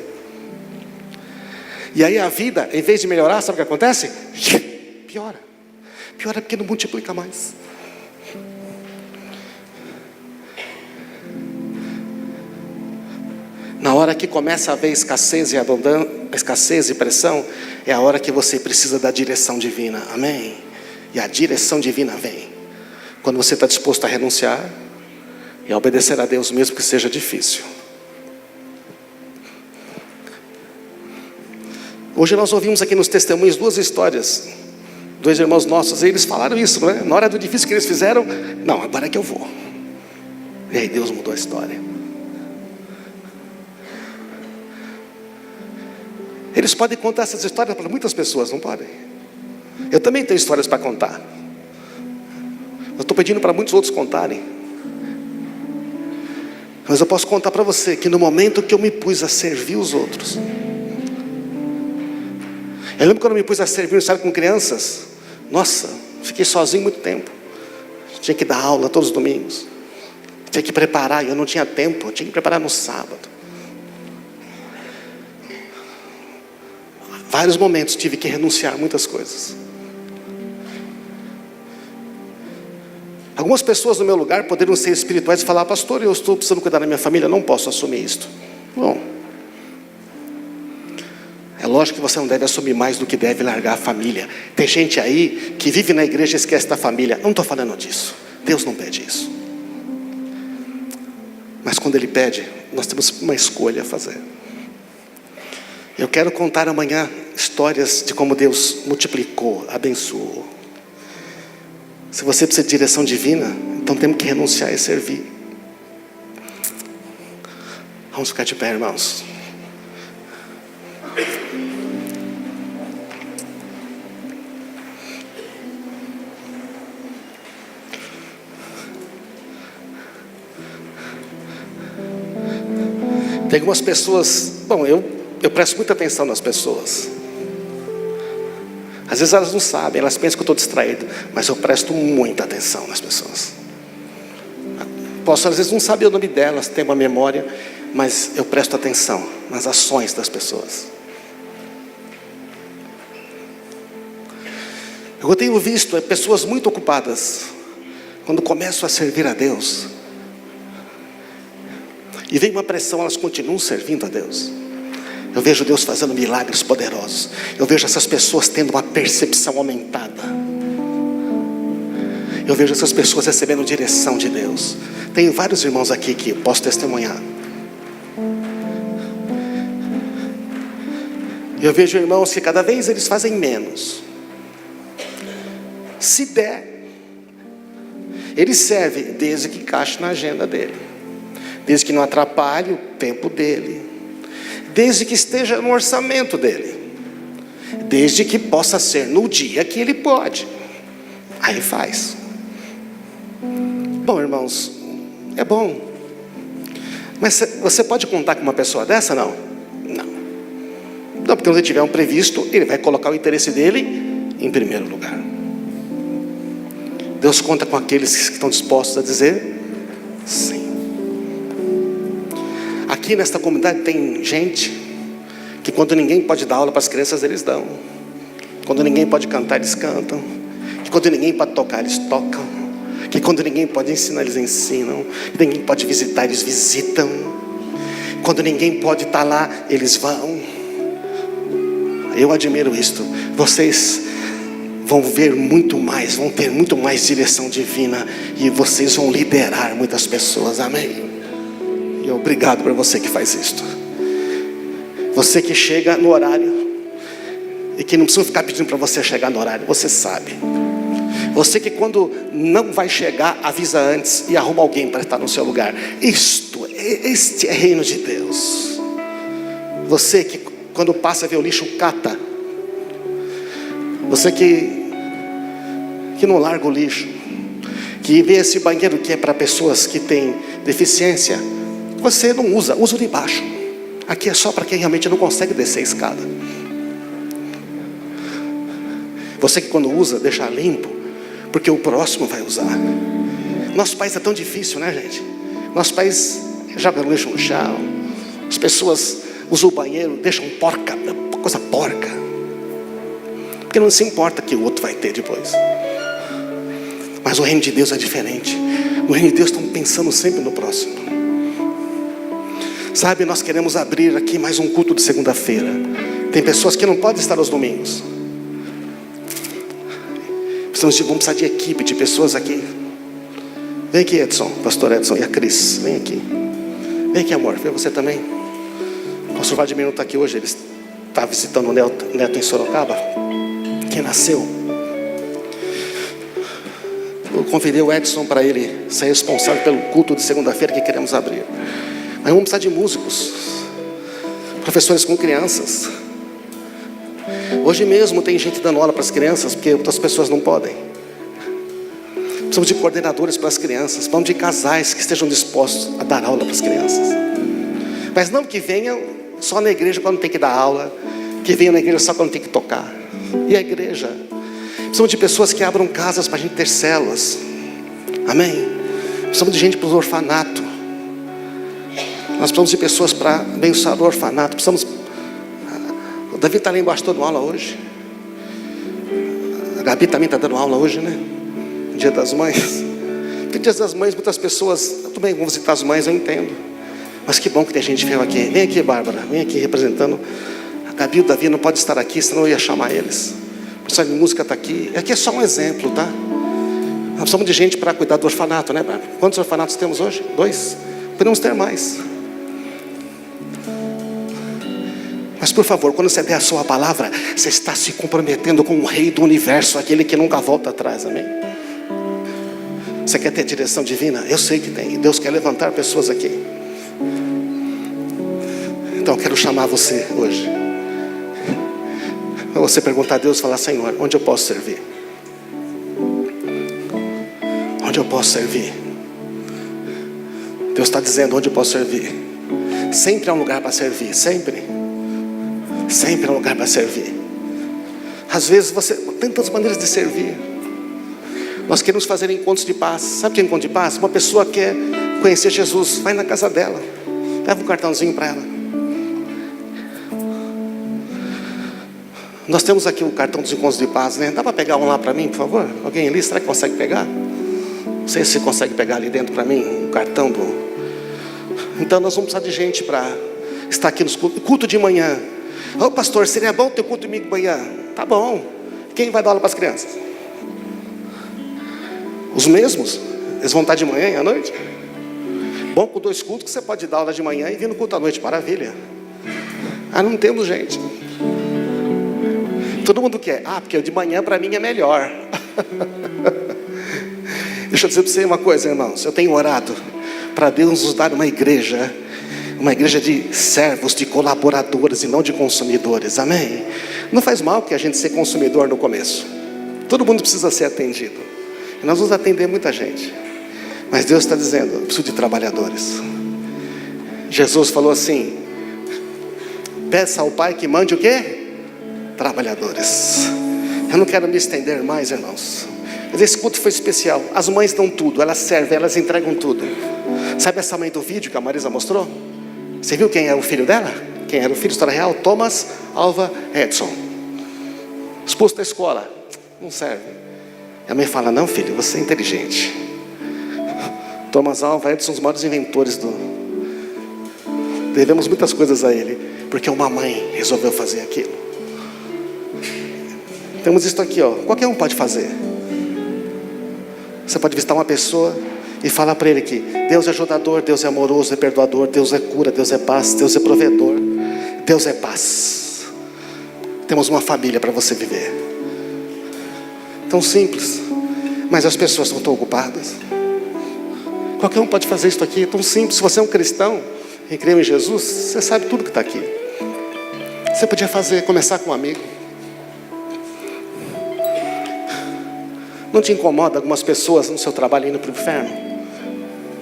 A: E aí a vida, em vez de melhorar, sabe o que acontece? Piora. Piora porque não multiplica mais. Na hora que começa a haver escassez e abundância, escassez e pressão, é a hora que você precisa da direção divina. Amém? E a direção divina vem quando você está disposto a renunciar e a obedecer a Deus, mesmo que seja difícil. Hoje nós ouvimos aqui nos testemunhos 2 histórias, 2 irmãos nossos, e eles falaram isso, não é? Na hora do difícil que eles fizeram, não, agora é que eu vou. E aí Deus mudou a história. Eles podem contar essas histórias para muitas pessoas, não podem? Eu também tenho histórias para contar. Eu estou pedindo para muitos outros contarem. Mas eu posso contar para você que no momento que eu me pus a servir os outros, eu lembro quando eu me pus a servir, sabe, com crianças. Nossa, fiquei sozinho muito tempo. Tinha que dar aula todos os domingos. Tinha que preparar, e eu não tinha tempo. Eu tinha que preparar no sábado. Vários momentos tive que renunciar a muitas coisas. Algumas pessoas no meu lugar poderiam ser espirituais e falar: pastor, eu estou precisando cuidar da minha família, não posso assumir isto. Bom, é lógico que você não deve assumir mais do que deve largar a família. Tem gente aí que vive na igreja e esquece da família. Não estou falando disso. Deus não pede isso. Mas quando Ele pede, nós temos uma escolha a fazer. Eu quero contar amanhã histórias de como Deus multiplicou, abençoou. Se você precisa de direção divina, então temos que renunciar e servir. Vamos ficar de pé, irmãos. Tem algumas pessoas, eu presto muita atenção nas pessoas. Às vezes elas não sabem, elas pensam que eu estou distraído, mas eu presto muita atenção nas pessoas. Posso às vezes não saber o nome delas, ter uma memória, mas eu presto atenção nas ações das pessoas. Eu tenho visto pessoas muito ocupadas, quando começam a servir a Deus, e vem uma pressão, elas continuam servindo a Deus. Eu vejo Deus fazendo milagres poderosos. Eu vejo essas pessoas tendo uma percepção aumentada. Eu vejo essas pessoas recebendo direção de Deus. Tenho vários irmãos aqui que eu posso testemunhar. Eu vejo irmãos que cada vez eles fazem menos. Se der, ele serve desde que encaixe na agenda dele, desde que não atrapalhe o tempo dele, desde que esteja no orçamento dele, desde que possa ser no dia que ele pode. Aí faz. Bom, irmãos, é bom, mas você pode contar com uma pessoa dessa? Não, porque quando ele tiver um previsto, ele vai colocar o interesse dele em primeiro lugar. Deus conta com aqueles que estão dispostos a dizer sim. Aqui nesta comunidade tem gente que quando ninguém pode dar aula para as crianças, eles dão. Quando ninguém pode cantar, eles cantam. Que quando ninguém pode tocar, eles tocam. Que quando ninguém pode ensinar, eles ensinam. Que ninguém pode visitar, eles visitam. Quando ninguém pode estar lá, eles vão. Eu admiro isto. Vocês vão ver muito mais, vão ter muito mais direção divina, e vocês vão liderar muitas pessoas, amém? E obrigado para você que faz isto. Você que chega no horário, e que não precisa ficar pedindo para você chegar no horário, você sabe. Você que quando não vai chegar, avisa antes e arruma alguém para estar no seu lugar. Este é reino de Deus. Você que quando passa vê o lixo, cata. Você que não larga o lixo, que vê esse banheiro que é para pessoas que têm deficiência, você não usa o de baixo. Aqui é só para quem realmente não consegue descer a escada. Você que quando usa, deixa limpo, porque o próximo vai usar. Nosso país é tão difícil, né, gente? Nosso país joga o lixo no chão, as pessoas usam o banheiro, deixam coisa porca, porque não se importa que o outro vai ter depois. Mas o reino de Deus é diferente. No reino de Deus estamos pensando sempre no próximo. Sabe, nós queremos abrir aqui mais um culto de segunda-feira. Tem pessoas que não podem estar aos domingos. Vamos precisar de equipe, de pessoas aqui. Vem aqui, Edson, pastor Edson e a Cris. Vem aqui. Vem aqui, amor. Vem você também. O pastor Vladimir não está aqui hoje. Ele está visitando o neto em Sorocaba, que nasceu. Eu convidei o Edson para ele ser responsável pelo culto de segunda-feira que queremos abrir. Mas vamos precisar de músicos, professores com crianças. Hoje mesmo tem gente dando aula para as crianças, porque outras pessoas não podem. Precisamos de coordenadores para as crianças. Precisamos de casais que estejam dispostos a dar aula para as crianças. Mas não que venham só na igreja quando tem que dar aula, que venham na igreja só quando tem que tocar. E a igreja? Precisamos de pessoas que abram casas para a gente ter células. Amém? Precisamos de gente para o orfanato. Nós precisamos de pessoas para abençoar o orfanato. O Davi está lá embaixo dando aula hoje. A Gabi também está dando aula hoje, né? Dia das Mães. Porque Dia das Mães muitas pessoas, tudo bem, vão visitar as mães, eu entendo. Mas que bom que tem gente viva aqui. Vem aqui, Bárbara, vem aqui representando. A Gabi e o Davi não podem estar aqui, senão eu ia chamar eles. O pessoal de música está aqui. Aqui é só um exemplo, tá? Nós precisamos de gente para cuidar do orfanato, né, Bárbara? Quantos orfanatos temos hoje? 2? Podemos ter mais. Mas por favor, quando você der a sua palavra, você está se comprometendo com o Rei do Universo, aquele que nunca volta atrás, amém? Você quer ter direção divina? Eu sei que tem. Deus quer levantar pessoas aqui. Então eu quero chamar você hoje. Para você perguntar a Deus e falar: Senhor, onde eu posso servir? Onde eu posso servir? Deus está dizendo onde eu posso servir. Sempre há um lugar para servir, sempre. Sempre há um lugar para servir. Às vezes você tem tantas maneiras de servir. Nós queremos fazer encontros de paz. Sabe o que é encontro de paz? Uma pessoa quer conhecer Jesus, vai na casa dela, leva um cartãozinho para ela. Nós temos aqui o cartão dos encontros de paz, né? Dá para pegar um lá para mim, por favor? Alguém ali, será que consegue pegar? Não sei se você consegue pegar ali dentro para mim, o cartão do... Então nós vamos precisar de gente para estar aqui nos culto de manhã. Ô pastor, seria bom ter culto domingo de manhã? Tá bom. Quem vai dar aula para as crianças? Os mesmos? Eles vão estar de manhã e à noite? Bom, com 2 cultos que você pode dar aula de manhã e vir no culto à noite, maravilha. Ah, não temos gente. Todo mundo quer. Ah, porque o de manhã para mim é melhor. Deixa eu dizer para você uma coisa, irmãos. Eu tenho orado para Deus nos dar uma igreja de servos, de colaboradores e não de consumidores, amém? Não faz mal que a gente ser consumidor no começo. Todo mundo precisa ser atendido. E nós vamos atender muita gente. Mas Deus está dizendo, eu preciso de trabalhadores. Jesus falou assim: peça ao Pai que mande o quê? Trabalhadores. Eu não quero me estender mais, irmãos. Mas esse culto foi especial. As mães dão tudo, elas servem, elas entregam tudo. Sabe essa mãe do vídeo que a Marisa mostrou? Você viu quem é o filho dela? Quem era o filho? História real? Thomas Alva Edison. Expulso da escola. Não serve. E a mãe fala: não, filho, você é inteligente. Thomas Alva Edison, um dos maiores inventores do... Devemos muitas coisas a ele, porque uma mãe resolveu fazer aquilo. Temos isso aqui, ó. Qualquer um pode fazer. Você pode visitar uma pessoa e falar para ele que Deus é ajudador, Deus é amoroso, é perdoador, Deus é cura, Deus é paz, Deus é provedor, Deus é paz. Temos uma família para você viver. Tão simples, mas as pessoas não estão ocupadas. Qualquer um pode fazer isso aqui, é tão simples. Se você é um cristão e crê em Jesus, você sabe tudo que está aqui. Você podia começar com um amigo. Não te incomoda algumas pessoas no seu trabalho indo para o inferno?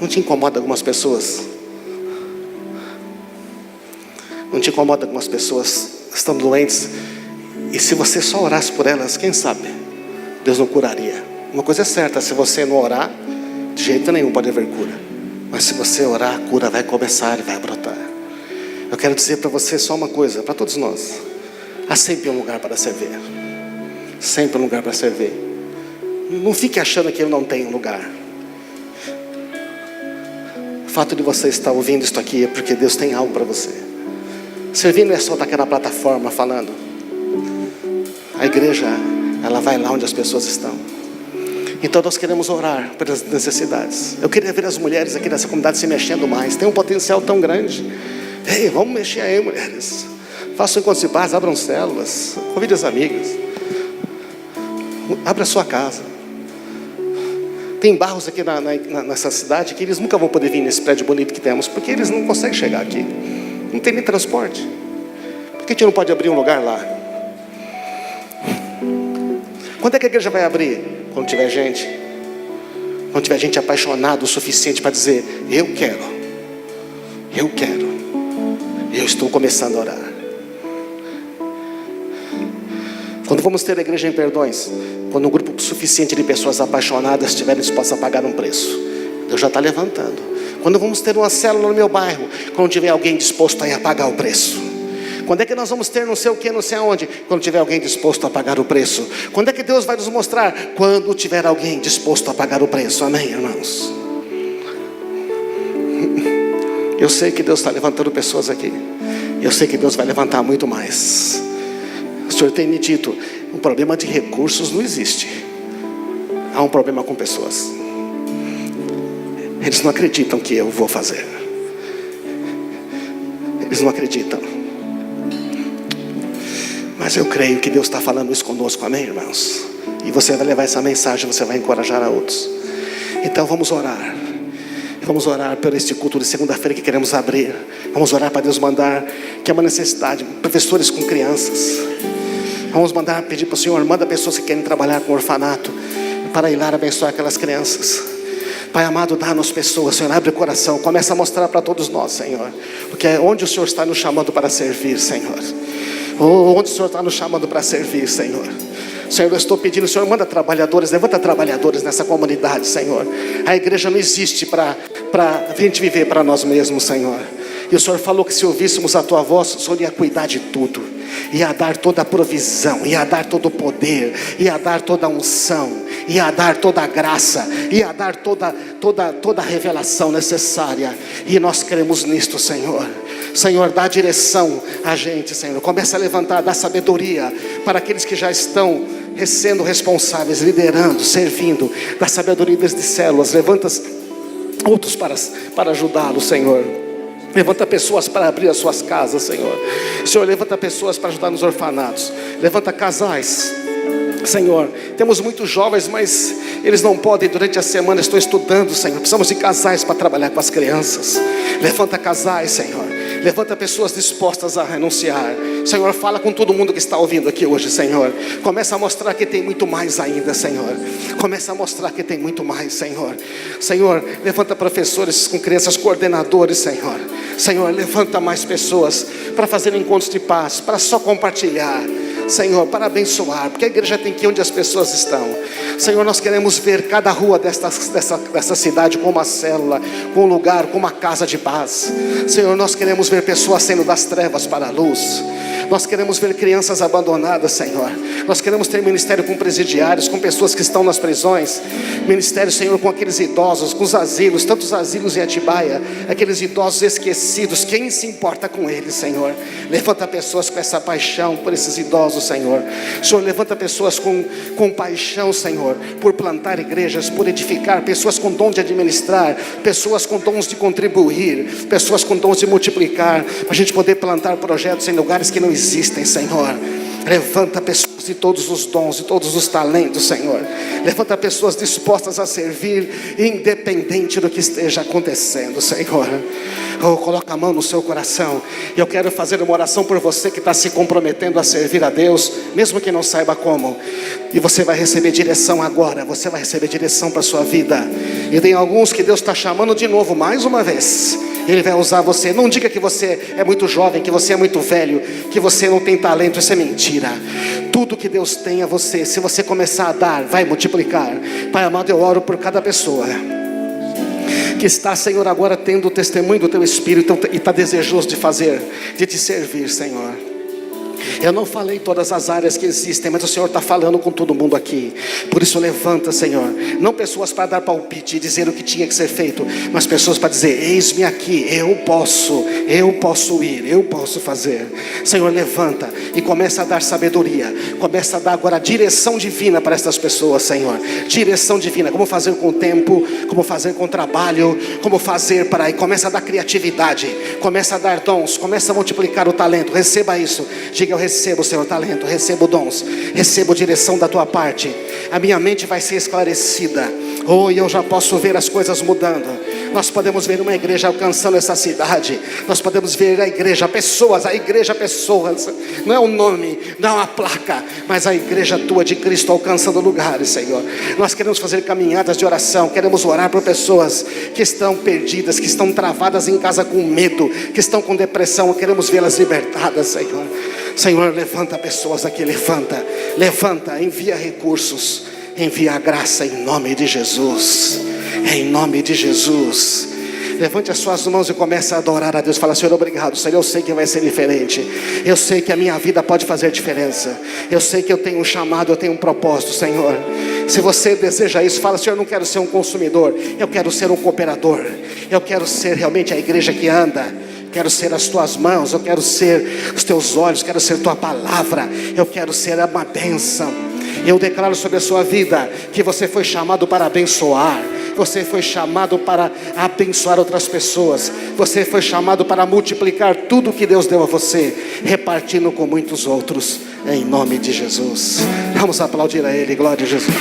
A: Não te incomoda algumas pessoas? Não te incomoda algumas pessoas estando doentes? E se você só orasse por elas, quem sabe Deus não curaria? Uma coisa é certa: se você não orar, de jeito nenhum pode haver cura. Mas se você orar, a cura vai começar e vai brotar. Eu quero dizer para você só uma coisa, para todos nós: há sempre um lugar para servir. Sempre um lugar para servir. Não fique achando que ele não tem um lugar. O fato de você estar ouvindo isto aqui é porque Deus tem algo para você. Servir não é só estar aqui na plataforma falando. A igreja, ela vai lá onde as pessoas estão. Então nós queremos orar pelas necessidades. Eu queria ver as mulheres aqui nessa comunidade se mexendo mais. Tem um potencial tão grande. Ei, vamos mexer aí, mulheres. Façam encontros de paz, abram células, convide as amigas. Abra a sua casa. Tem bairros aqui nessa cidade que eles nunca vão poder vir nesse prédio bonito que temos, porque eles não conseguem chegar aqui. Não tem nem transporte. Por que a gente não pode abrir um lugar lá? Quando é que a igreja vai abrir? Quando tiver gente. Quando tiver gente apaixonada o suficiente para dizer: eu quero, eu estou começando a orar. Quando vamos ter a igreja em Perdões? Quando um grupo suficiente de pessoas apaixonadas estiverem dispostas a pagar um preço. Deus já está levantando. Quando vamos ter uma célula no meu bairro? Quando tiver alguém disposto a ir a pagar o preço. Quando é que nós vamos ter não sei o que, não sei aonde? Quando tiver alguém disposto a pagar o preço. Quando é que Deus vai nos mostrar? Quando tiver alguém disposto a pagar o preço. Amém, irmãos? Eu sei que Deus está levantando pessoas aqui. Eu sei que Deus vai levantar muito mais. O Senhor tem me dito: um problema de recursos não existe. Há um problema com pessoas. Eles não acreditam que eu vou fazer. Eles não acreditam. Mas eu creio que Deus está falando isso conosco, amém, irmãos? E você vai levar essa mensagem, você vai encorajar a outros. Então vamos orar. Vamos orar por este culto de segunda-feira que queremos abrir. Vamos orar para Deus mandar, que é uma necessidade, professores com crianças. Vamos mandar pedir para o Senhor: manda pessoas que querem trabalhar com orfanato, para ir lá abençoar aquelas crianças. Pai amado, dá-nos pessoas, Senhor, abre o coração, começa a mostrar para todos nós, Senhor, porque é onde o Senhor está nos chamando para servir, Senhor. Onde o Senhor está nos chamando para servir, Senhor. Senhor, eu estou pedindo, Senhor, manda trabalhadores, levanta trabalhadores nessa comunidade, Senhor. A igreja não existe para a gente viver para nós mesmos, Senhor. E o Senhor falou que se ouvíssemos a Tua voz, o Senhor ia cuidar de tudo, ia dar toda a provisão, ia dar todo o poder, ia dar toda a unção, ia dar toda a graça, ia dar toda a revelação necessária. E nós cremos nisto, Senhor. Senhor, dá direção a gente, Senhor. Começa a levantar, dá sabedoria para aqueles que já estão sendo responsáveis, liderando, servindo. Dá sabedoria de células. Levanta outros para ajudá-los, Senhor. Levanta pessoas para abrir as suas casas, Senhor. Senhor, levanta pessoas para ajudar nos orfanatos. Levanta casais, Senhor. Temos muitos jovens, mas eles não podem durante a semana. Estou estudando, Senhor. Precisamos de casais para trabalhar com as crianças. Levanta casais, Senhor. Levanta pessoas dispostas a renunciar. Senhor, fala com todo mundo que está ouvindo aqui hoje, Senhor. Começa a mostrar que tem muito mais ainda, Senhor. Começa a mostrar que tem muito mais, Senhor. Senhor, levanta professores com crianças, coordenadores, Senhor. Senhor, levanta mais pessoas para fazer encontros de paz, para só compartilhar, Senhor, para abençoar, porque a igreja tem que ir onde as pessoas estão. Senhor, nós queremos ver cada rua dessa cidade como uma célula, como um lugar, como uma casa de paz. Senhor, nós queremos ver pessoas saindo das trevas para a luz. Nós queremos ver crianças abandonadas, Senhor. Nós queremos ter ministério com presidiários, com pessoas que estão nas prisões. Ministério, Senhor, com aqueles idosos, com os asilos, tantos asilos em Atibaia, aqueles idosos esquecidos. Quem se importa com eles, Senhor? Levanta pessoas com essa paixão por esses idosos, Senhor. Senhor, levanta pessoas com paixão, Senhor, por plantar igrejas, por edificar. Pessoas com dom de administrar, pessoas com dons de contribuir, pessoas com dons de multiplicar, para a gente poder plantar projetos em lugares que não existem, Senhor. Levanta pessoas de todos os dons, de todos os talentos, Senhor. Levanta pessoas dispostas a servir, independente do que esteja acontecendo, Senhor. Oh, coloca a mão no seu coração. E eu quero fazer uma oração por você que está se comprometendo a servir a Deus, mesmo que não saiba como. E você vai receber direção agora. Você vai receber direção para a sua vida. E tem alguns que Deus está chamando de novo, mais uma vez. Ele vai usar você. Não diga que você é muito jovem, que você é muito velho, que você não tem talento. Isso é mentira. Tudo que Deus tem a você, se você começar a dar, vai multiplicar. Pai amado, eu oro por cada pessoa que está, Senhor, agora tendo o testemunho do Teu Espírito e está desejoso de fazer, de Te servir, Senhor. Eu não falei todas as áreas que existem, mas o Senhor está falando com todo mundo aqui. Por isso levanta, Senhor. Não pessoas para dar palpite e dizer o que tinha que ser feito, mas pessoas para dizer: eis-me aqui, eu posso ir, eu posso fazer. Senhor, levanta e começa a dar sabedoria. Começa a dar agora direção divina para essas pessoas, Senhor. Direção divina, como fazer com o tempo, como fazer com o trabalho, como fazer para... E começa a dar criatividade, começa a dar dons, começa a multiplicar o talento. Receba isso. Diga: eu recebo, Senhor, talento, recebo dons, recebo direção da Tua parte. A minha mente vai ser esclarecida. Oh, e eu já posso ver as coisas mudando. Nós podemos ver uma igreja alcançando essa cidade. Nós podemos ver a igreja pessoas. Não é um nome, não é uma placa, mas a igreja Tua de Cristo alcançando lugares, Senhor. Nós queremos fazer caminhadas de oração. Queremos orar por pessoas que estão perdidas, que estão travadas em casa com medo, que estão com depressão. Queremos vê-las libertadas, Senhor. Senhor, levanta pessoas aqui, levanta, envia recursos, envia a graça em nome de Jesus, em nome de Jesus. Levante as suas mãos e comece a adorar a Deus. Fala: Senhor, obrigado, Senhor, eu sei que vai ser diferente. Eu sei que a minha vida pode fazer diferença. Eu sei que eu tenho um chamado, eu tenho um propósito, Senhor. Se você deseja isso, fala: Senhor, eu não quero ser um consumidor, eu quero ser um cooperador. Eu quero ser realmente a igreja que anda. Quero ser as Tuas mãos, eu quero ser os Teus olhos, quero ser Tua palavra, eu quero ser uma bênção. Eu declaro sobre a sua vida que você foi chamado para abençoar. Você foi chamado para abençoar outras pessoas. Você foi chamado para multiplicar tudo que Deus deu a você, repartindo com muitos outros, em nome de Jesus. Vamos aplaudir a Ele, glória a Jesus.